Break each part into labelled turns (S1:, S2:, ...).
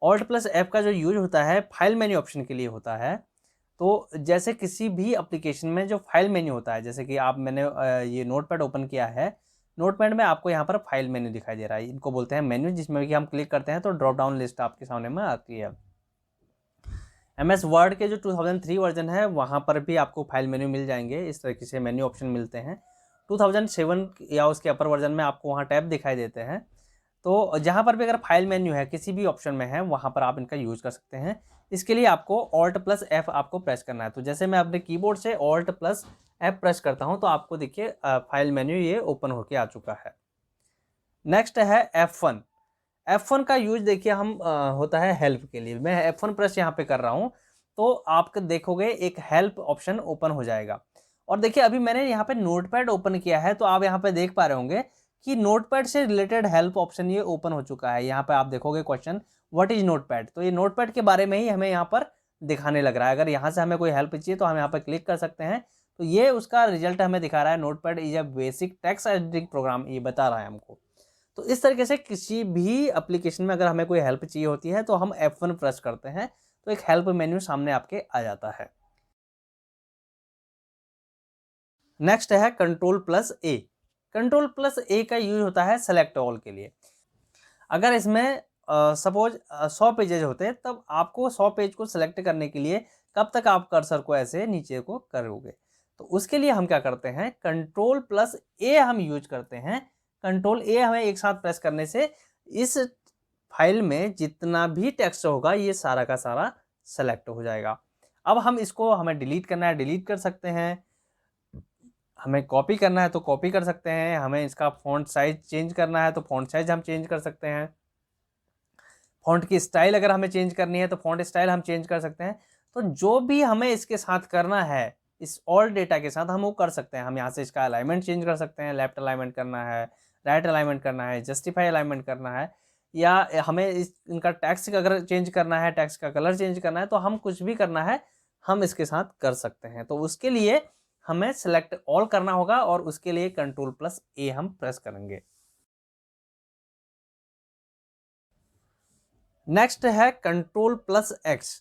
S1: Alt plus F का जो use होता है फाइल मेन्यू ऑप्शन के लिए होता है। तो जैसे किसी भी एप्लीकेशन में जो फाइल मेन्यू होता है, जैसे कि मैंने ये नोटपैड ओपन किया है, नोटपैड में आपको यहाँ पर फाइल मेन्यू दिखाई दे रहा है, इनको बोलते हैं मेन्यू, जिसमें कि हम क्लिक करते हैं तो ड्रॉप डाउन लिस्ट आपके सामने में आती है। MS वर्ड के जो 2003 वर्जन है वहाँ पर भी आपको फाइल मेन्यू मिल जाएंगे, इस तरीके से मेन्यू ऑप्शन मिलते हैं। 2007 या उसके अपर वर्जन में आपको वहाँ टैब दिखाई देते हैं। तो जहाँ पर भी अगर फाइल मेन्यू है किसी भी ऑप्शन में है वहाँ पर आप इनका यूज़ कर सकते हैं। इसके लिए आपको ऑल्ट प्लस एफ आपको प्रेस करना है। तो जैसे मैं अपने कीबोर्ड से ऑल्ट प्लस एफ प्रेस करता हूँ तो आपको देखिए फाइल मेन्यू ये ओपन होके आ चुका है। नेक्स्ट है F1। F1 का यूज देखिए हम होता है हेल्प के लिए। मैं F1 प्रेस यहाँ पे कर रहा हूँ तो आप देखोगे एक हेल्प ऑप्शन ओपन हो जाएगा। और देखिए अभी मैंने यहाँ पे नोटपैड ओपन किया है तो आप यहाँ पे देख पा रहे होंगे कि नोटपैड से रिलेटेड हेल्प ऑप्शन ये ओपन हो चुका है। यहाँ पे आप देखोगे क्वेश्चन व्हाट इज नोटपैड, तो ये नोटपैड के बारे में ही हमें यहाँ पर दिखाने लग रहा है। अगर यहाँ से हमें कोई हेल्प चाहिए तो हम यहाँ पर क्लिक कर सकते हैं, तो ये उसका रिजल्ट हमें दिखा रहा है। Notepad is a basic text editing programme, ये बता रहा है हमको। तो इस तरीके से किसी भी एप्लीकेशन में अगर हमें कोई हेल्प चाहिए होती है तो हम F1 प्रेस करते हैं तो एक हेल्प मेन्यू सामने आपके आ जाता है। नेक्स्ट है कंट्रोल प्लस ए। कंट्रोल प्लस ए का यूज होता है सेलेक्ट ऑल के लिए। अगर इसमें सपोज 100 पेजेज होते हैं तब आपको 100 पेज को सिलेक्ट करने के लिए कब तक आप कर्सर को ऐसे नीचे को करोगे, तो उसके लिए हम क्या करते हैं कंट्रोल प्लस ए हम यूज करते हैं। कंट्रोल ए हमें एक साथ प्रेस करने से इस फाइल में जितना भी टेक्स्ट होगा ये सारा का सारा सेलेक्ट हो जाएगा। अब हम इसको हमें डिलीट करना है डिलीट कर सकते हैं, हमें कॉपी करना है तो कॉपी कर सकते हैं, हमें इसका फॉन्ट साइज चेंज करना है तो फॉन्ट साइज हम चेंज कर सकते हैं, फॉन्ट की स्टाइल अगर हमें चेंज करनी है तो फॉन्ट स्टाइल हम चेंज कर सकते हैं। तो जो भी हमें इसके साथ करना है इस ऑल डेटा के साथ हम वो कर सकते हैं। हम यहाँ से इसका अलाइनमेंट चेंज कर सकते हैं, लेफ्ट अलाइनमेंट करना है, राइट अलाइनमेंट करना है, जस्टिफाई अलाइनमेंट करना है, या हमें इनका टेक्स्ट अगर चेंज करना है, टेक्स्ट का कलर चेंज करना है, तो हम कुछ भी करना है हम इसके साथ कर सकते हैं। तो उसके लिए हमें सेलेक्ट ऑल करना होगा और उसके लिए कंट्रोल प्लस ए हम प्रेस करेंगे। नेक्स्ट है control plus x.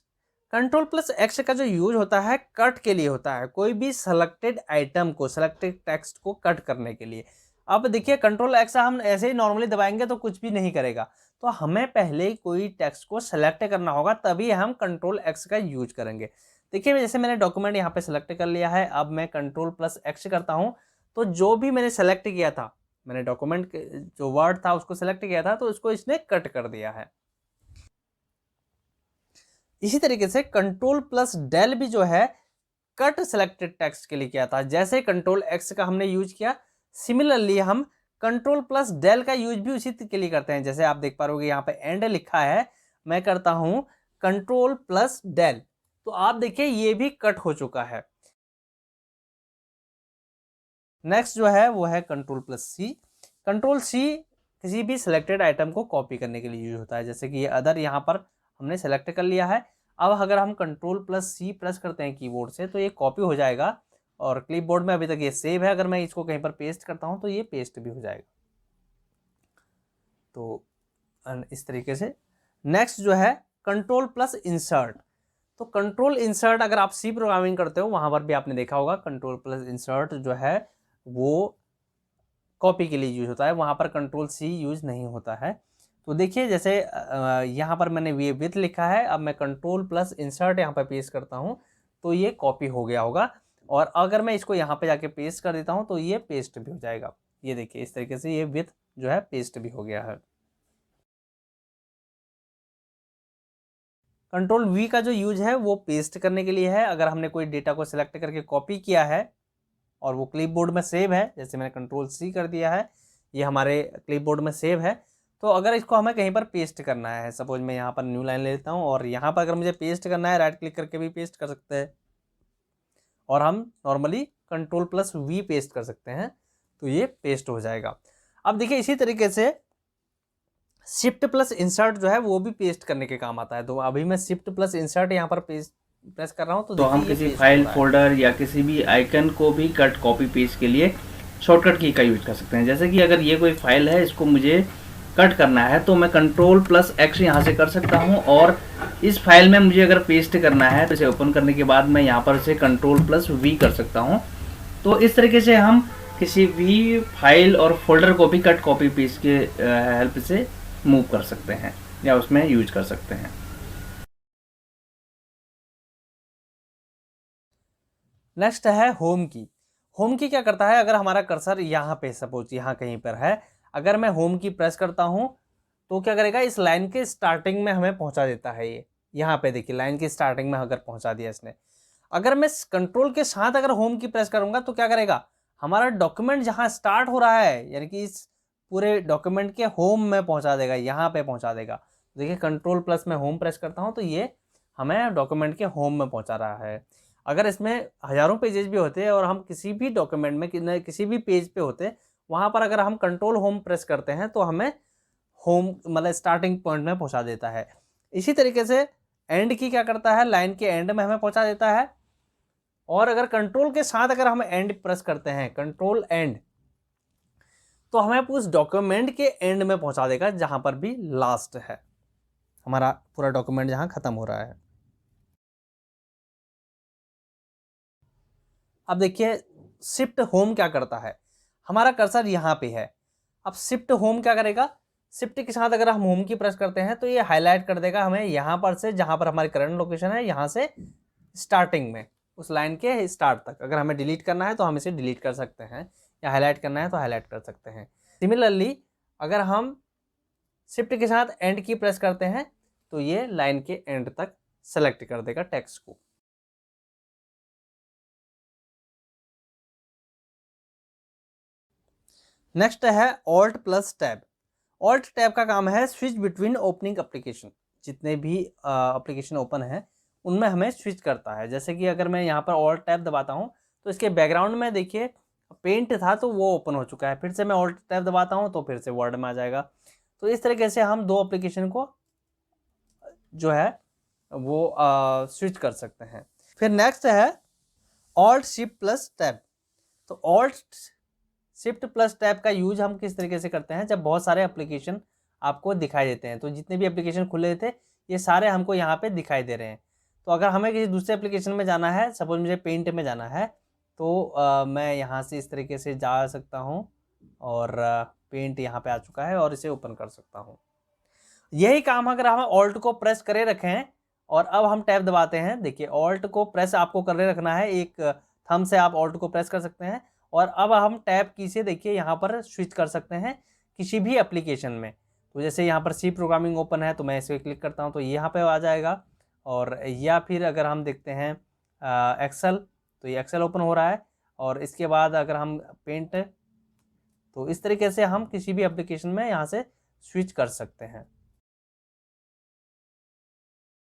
S1: Control plus x का जो यूज होता है कट के लिए होता है, कोई भी सेलेक्टेड आइटम को, सेलेक्टेड टेक्स्ट को कट करने के लिए। अब देखिए कंट्रोल एक्स हम ऐसे ही नॉर्मली दबाएंगे तो कुछ भी नहीं करेगा, तो हमें पहले कोई टेक्स्ट को सेलेक्ट करना होगा तभी हम कंट्रोल एक्स का यूज करेंगे। देखिए जैसे मैंने डॉक्यूमेंट यहाँ पे सेलेक्ट कर लिया है, अब मैं कंट्रोल प्लस एक्स करता हूँ तो जो भी मैंने सेलेक्ट किया था, मैंने डॉक्यूमेंट जो वर्ड था उसको सेलेक्ट किया था तो उसको इसने कट कर दिया है। इसी तरीके से कंट्रोल प्लस डेल भी जो है कट सेलेक्टेड टेक्स्ट के लिए किया था। जैसे कंट्रोल एक्स का हमने यूज किया, सिमिलरली हम कंट्रोल प्लस डेल का यूज भी उसी के लिए करते हैं। जैसे आप देख पा रहे हो यहाँ पे एंड लिखा है, मैं करता हूं कंट्रोल प्लस डेल, तो आप देखिए ये भी कट हो चुका है। नेक्स्ट जो है वो है कंट्रोल प्लस सी। कंट्रोल सी किसी भी सिलेक्टेड आइटम को कॉपी करने के लिए यूज होता है। जैसे कि ये अदर यहाँ पर हमने सेलेक्ट कर लिया है, अब अगर हम कंट्रोल प्लस सी प्रेस करते हैं कीबोर्ड से तो ये कॉपी हो जाएगा और क्लिपबोर्ड में अभी तक ये सेव है। अगर मैं इसको कहीं पर पेस्ट करता हूँ तो ये पेस्ट भी हो जाएगा। तो इस तरीके से नेक्स्ट जो है कंट्रोल प्लस इंसर्ट। तो कंट्रोल इंसर्ट अगर आप सी प्रोग्रामिंग करते हो वहां पर भी आपने देखा होगा कंट्रोल प्लस इंसर्ट जो है वो कॉपी के लिए यूज होता है, वहां पर कंट्रोल सी यूज नहीं होता है। तो देखिए जैसे यहाँ पर मैंने वी विथ लिखा है, अब मैं कंट्रोल प्लस इंसर्ट यहाँ पर पेस्ट करता हूँ तो ये कॉपी हो गया होगा, और अगर मैं इसको यहाँ पे जाके पेस्ट कर देता हूँ तो ये पेस्ट भी हो जाएगा। ये देखिए इस तरीके से ये विथ जो है पेस्ट भी हो गया है। कंट्रोल वी का जो यूज है वो पेस्ट करने के लिए है। अगर हमने कोई डेटा को सिलेक्ट करके कॉपी किया है और वो क्लिपबोर्ड में सेव है, जैसे मैंने कंट्रोल सी कर दिया है, ये हमारे क्लिपबोर्ड में सेव है, तो अगर इसको हमें कहीं पर पेस्ट करना है, सपोज मैं यहाँ पर न्यू लाइन ले लेता हूँ और यहाँ पर अगर मुझे पेस्ट करना है राइट क्लिक करके भी पेस्ट कर सकते हैं, और हम normally control plus V paste कर सकते हैं तो ये पेस्ट हो जाएगा। अब देखिए इसी तरीके से शिफ्ट प्लस इंसर्ट जो है वो भी पेस्ट करने के काम आता है। तो अभी मैं शिफ्ट प्लस इंसर्ट यहाँ पर प्रेस कर रहा हूँ
S2: तो हम किसी फाइल फोल्डर या किसी भी आइकन को भी कट कॉपी पेस्ट के लिए शॉर्टकट की का यूज कर सकते हैं। जैसे कि अगर ये कोई फाइल है इसको मुझे कट करना है तो मैं Ctrl+X यहाँ से कर सकता हूँ, और इस फाइल में मुझे अगर पेस्ट करना है तो इसे ओपन करने के बाद मैं यहाँ पर इसे Ctrl+V कर सकता हूँ। तो इस तरीके से हम किसी भी फाइल और फोल्डर को भी कट कॉपी पेस्ट के हेल्प से मूव कर सकते हैं या उसमें यूज कर सकते हैं।
S1: नेक्स्ट है होम की। होम की क्या करता है, अगर हमारा कर्सर यहाँ पे सपोज यहाँ कहीं पर है, अगर मैं होम की प्रेस करता हूँ तो क्या करेगा, इस लाइन के स्टार्टिंग में हमें पहुँचा देता है। ये यहाँ पे देखिए लाइन की स्टार्टिंग में अगर पहुँचा दिया इसने। अगर मैं कंट्रोल के साथ अगर होम की प्रेस करूँगा तो क्या करेगा, हमारा डॉक्यूमेंट जहाँ स्टार्ट हो रहा है यानी कि इस पूरे डॉक्यूमेंट के होम में पहुँचा देगा, यहाँ पे पहुँचा देगा। देखिए Ctrl+ मैं होम प्रेस करता हूँ तो ये हमें डॉक्यूमेंट के होम में पहुँचा रहा है। अगर इसमें हज़ारों पेजेस भी होते हैं और हम किसी भी डॉक्यूमेंट में किसी भी पेज पे होते, वहाँ पर अगर हम कंट्रोल होम प्रेस करते हैं तो हमें होम मतलब स्टार्टिंग पॉइंट में पहुँचा देता है। इसी तरीके से एंड की क्या करता है, लाइन के एंड में हमें पहुँचा देता है। और अगर कंट्रोल के साथ अगर हम एंड प्रेस करते हैं, कंट्रोल एंड, तो हमें उस डॉक्यूमेंट के एंड में पहुँचा देगा जहाँ पर भी लास्ट है, हमारा पूरा डॉक्यूमेंट जहाँ ख़त्म हो रहा है। अब देखिए शिफ्ट होम क्या करता है, हमारा कर्सर यहाँ पे है। अब शिफ्ट होम क्या करेगा, शिफ्ट के साथ अगर हम होम की प्रेस करते हैं तो ये हाईलाइट कर देगा हमें यहाँ पर से, जहाँ पर हमारी करंट लोकेशन है, यहाँ से स्टार्टिंग में उस लाइन के स्टार्ट तक। अगर हमें डिलीट करना है तो हम इसे डिलीट कर सकते हैं, या हाईलाइट करना है तो हाईलाइट कर सकते हैं। सिमिलरली अगर हम शिफ्ट के साथ एंड की प्रेस करते हैं तो ये लाइन के एंड तक सेलेक्ट कर देगा टेक्स्ट को। नेक्स्ट है Alt+Tab। Alt टैब का काम है स्विच बिटवीन ओपनिंग एप्लीकेशन। जितने भी एप्लीकेशन ओपन है उनमें हमें स्विच करता है। जैसे कि अगर मैं यहाँ पर Alt टैब दबाता हूँ तो इसके बैकग्राउंड में देखिए पेंट था तो वो ओपन हो चुका है, फिर से मैं Alt टैब दबाता हूँ तो फिर से वर्ड में आ जाएगा। तो इस तरीके से हम दो एप्लीकेशन को जो है वो स्विच कर सकते हैं। फिर नेक्स्ट है Alt+Shift+Tab। तो Alt+Shift+Tab का यूज हम किस तरीके से करते हैं, जब बहुत सारे एप्लीकेशन आपको दिखाई देते हैं। तो जितने भी एप्लीकेशन खुले थे ये सारे हमको यहाँ पे दिखाई दे रहे हैं। तो अगर हमें किसी दूसरे एप्लीकेशन में जाना है, सपोज मुझे पेंट में जाना है, तो मैं यहाँ से इस तरीके से जा सकता हूँ और पेंट यहाँ पे आ चुका है और इसे ओपन कर सकता हूँ। यही काम अगर हम ऑल्ट को प्रेस करे रखें और अब हम टैब दबाते हैं, देखिए ऑल्ट को प्रेस आपको करे रखना है, एक थंब से आप ऑल्ट को प्रेस कर सकते हैं और अब हम टैब की से देखिए यहाँ पर स्विच कर सकते हैं किसी भी एप्लीकेशन में। तो जैसे यहाँ पर सी प्रोग्रामिंग ओपन है तो मैं इसे क्लिक करता हूँ तो यहाँ पे आ जाएगा। और या फिर अगर हम देखते हैं एक्सेल, तो ये एक्सेल ओपन हो रहा है। और इसके बाद अगर हम पेंट, तो इस तरीके से हम किसी भी एप्लीकेशन में यहाँ से स्विच कर सकते हैं।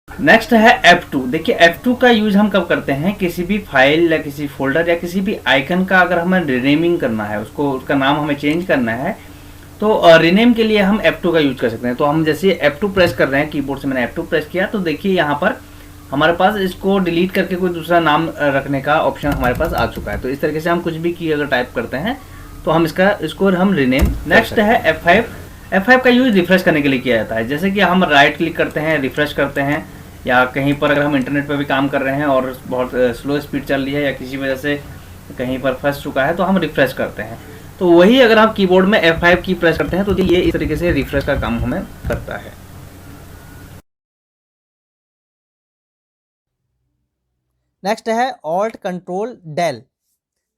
S2: नेक्स्ट है F2। देखिए F2 का यूज हम कब करते हैं, किसी भी फाइल या किसी फोल्डर या किसी भी आइकन का अगर हमें रीनेमिंग करना है, उसको उसका नाम हमें चेंज करना है, तो रीनेम के लिए हम F2 का यूज कर सकते हैं। तो हम जैसे F2 प्रेस कर रहे हैं, कीबोर्ड से मैंने F2 प्रेस किया तो देखिए यहाँ पर हमारे पास इसको डिलीट करके कोई दूसरा नाम रखने का ऑप्शन हमारे पास आ चुका है। तो इस तरीके से हम कुछ भी की अगर टाइप करते हैं तो हम इसको हम रीनेम। नेक्स्ट है F5। F5 का यूज रिफ्रेश करने के लिए किया जाता है। जैसे कि हम राइट क्लिक करते हैं, रिफ्रेश करते हैं, या कहीं पर अगर हम इंटरनेट पर भी काम कर रहे हैं और बहुत स्लो स्पीड चल रही है या किसी वजह से कहीं पर फंस चुका है तो हम रिफ्रेश करते हैं। तो वही अगर आप कीबोर्ड में F5 की प्रेस करते हैं तो ये इस तरीके से रिफ्रेश का काम हमें करता है।
S1: नेक्स्ट है Alt+Control+Del।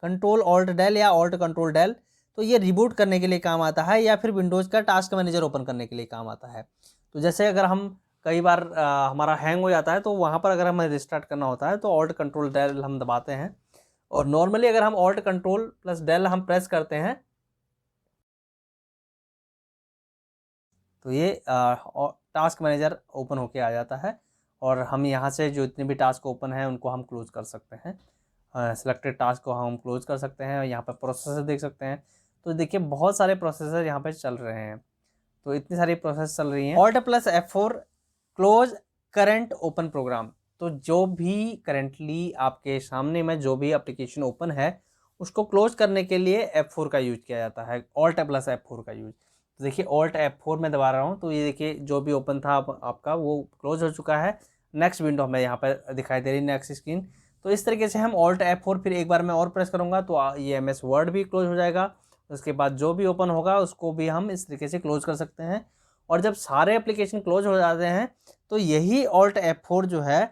S1: Ctrl+Alt+Del या Alt+Control+Del, तो ये रिबूट करने के लिए काम आता है या फिर विंडोज़ का टास्क मैनेजर ओपन करने के लिए काम आता है। तो जैसे अगर हम कई बार हमारा हैंग हो जाता है तो वहाँ पर अगर हमें रिस्टार्ट करना होता है तो Alt+Control+Del हम दबाते हैं। और नॉर्मली अगर हम Alt+Control+Del हम प्रेस करते हैं तो ये टास्क मैनेजर ओपन होके आ जाता है और हम यहाँ से जो इतने भी टास्क ओपन हैं उनको हम क्लोज कर सकते हैं। सिलेक्टेड टास्क को हम क्लोज कर सकते हैं। यहाँ पर प्रोसेसर देख सकते हैं, तो देखिए बहुत सारे प्रोसेसर यहाँ पे चल रहे हैं। तो इतनी सारी प्रोसेस चल रही हैं। Alt+F4 close current open programme. तो जो भी करेंटली आपके सामने में जो भी एप्लीकेशन ओपन है उसको क्लोज करने के लिए F4 का यूज किया जाता है, Alt+F4 का यूज। तो देखिए ऑल्ट F4 में दबा रहा हूँ, तो ये देखिए जो भी ओपन था आपका वो क्लोज हो चुका है। नेक्स्ट विंडो हमें यहाँ पर दिखाई दे रही है, नेक्स्ट स्क्रीन। तो इस तरीके से हम ऑल्ट F4 फिर एक बार मैं और प्रेस करूँगा तो ये MS वर्ड भी क्लोज हो जाएगा। उसके बाद जो भी ओपन होगा उसको भी हम इस तरीके से क्लोज कर सकते हैं। और जब सारे एप्लीकेशन क्लोज हो जाते हैं तो यही ऑल्ट F4 जो है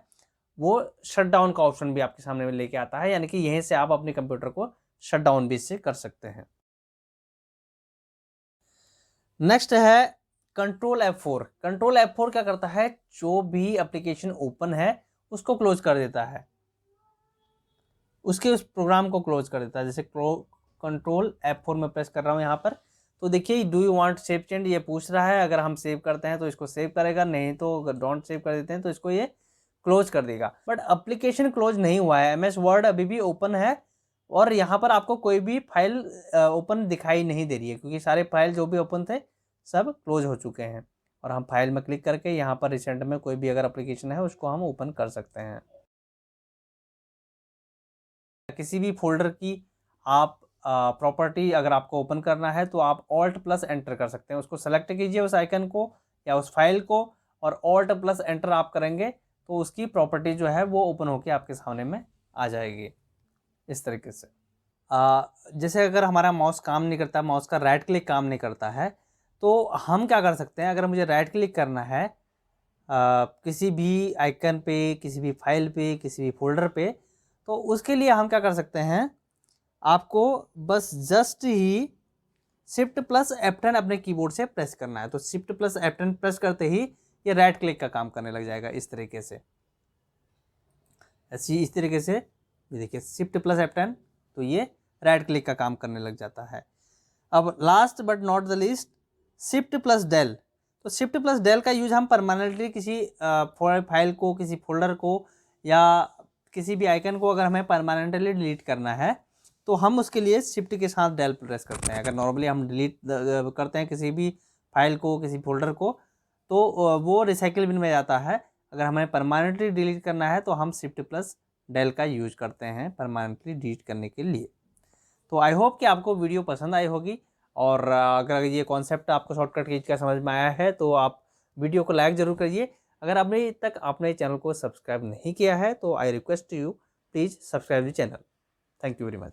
S1: वो शट डाउन का ऑप्शन भी आपके सामने में लेके आता है, यानी कि यहीं से आप अपने कंप्यूटर को शट डाउन भी इससे कर सकते हैं। नेक्स्ट है कंट्रोल F4। कंट्रोल F4 क्या करता है, जो भी एप्लीकेशन ओपन है उसको क्लोज कर देता है, उसके उस प्रोग्राम को क्लोज कर देता है। जैसे कंट्रोल F4 में प्रेस कर रहा हूँ यहाँ पर, तो देखिए do you want save change ये पूछ रहा है। अगर हम सेव करते हैं तो इसको सेव करेगा, नहीं तो अगर डोंट सेव कर देते हैं तो इसको ये क्लोज कर देगा। बट एप्लीकेशन क्लोज नहीं हुआ है, MS वर्ड अभी भी ओपन है और यहाँ पर आपको कोई भी फाइल ओपन दिखाई नहीं दे रही है, क्योंकि सारे फाइल जो भी ओपन थे सब क्लोज हो चुके हैं। और हम फाइल में क्लिक करके यहाँ पर रिसेंट में कोई भी अगर एप्लीकेशन है उसको हम ओपन कर सकते हैं। किसी भी फोल्डर की आप प्रॉपर्टी अगर आपको ओपन करना है तो आप ऑल्ट प्लस एंटर कर सकते हैं। उसको सेलेक्ट कीजिए उस आइकन को या उस फाइल को, और ऑल्ट प्लस एंटर आप करेंगे तो उसकी प्रॉपर्टी जो है वो ओपन होके आपके सामने में आ जाएगी इस तरीके से। जैसे अगर हमारा माउस काम नहीं करता, माउस का राइट क्लिक काम नहीं करता है, तो हम क्या कर सकते हैं, अगर मुझे राइट क्लिक करना है किसी भी आइकन पे, किसी भी फाइल पे, किसी भी फोल्डर पे, तो उसके लिए हम क्या कर सकते हैं, आपको बस जस्ट ही शिफ्ट प्लस F10 अपने कीबोर्ड से प्रेस करना है। तो शिफ्ट प्लस F10 प्रेस करते ही ये राइट क्लिक का काम करने लग जाएगा इस तरीके से। इस तरीके से ये देखिए शिफ्ट प्लस F10, तो ये राइट क्लिक का काम करने लग जाता है। अब last but not the least, shift plus del. तो शिफ्ट प्लस डेल का यूज हम परमानेंटली किसी फाइल को, किसी फोल्डर को या किसी भी आइकन को अगर हमें परमानेंटली डिलीट करना है तो हम उसके लिए शिफ्ट के साथ डेल प्रेस करते हैं। अगर नॉर्मली हम डिलीट करते हैं किसी भी फाइल को, किसी फोल्डर को, तो वो रिसाइकिल बिन में जाता है। अगर हमें परमानेंटली डिलीट करना है तो हम शिफ्ट प्लस डेल का यूज करते हैं परमानेंटली डिलीट करने के लिए। तो आई होप कि आपको वीडियो पसंद आई होगी, और अगर ये कॉन्सेप्ट आपको शॉर्टकट कीज का समझ में आया है तो आप वीडियो को लाइक ज़रूर करिए। अगर अभी तक आपने चैनल को सब्सक्राइब नहीं किया है तो I request you please subscribe the channel. Thank you very much.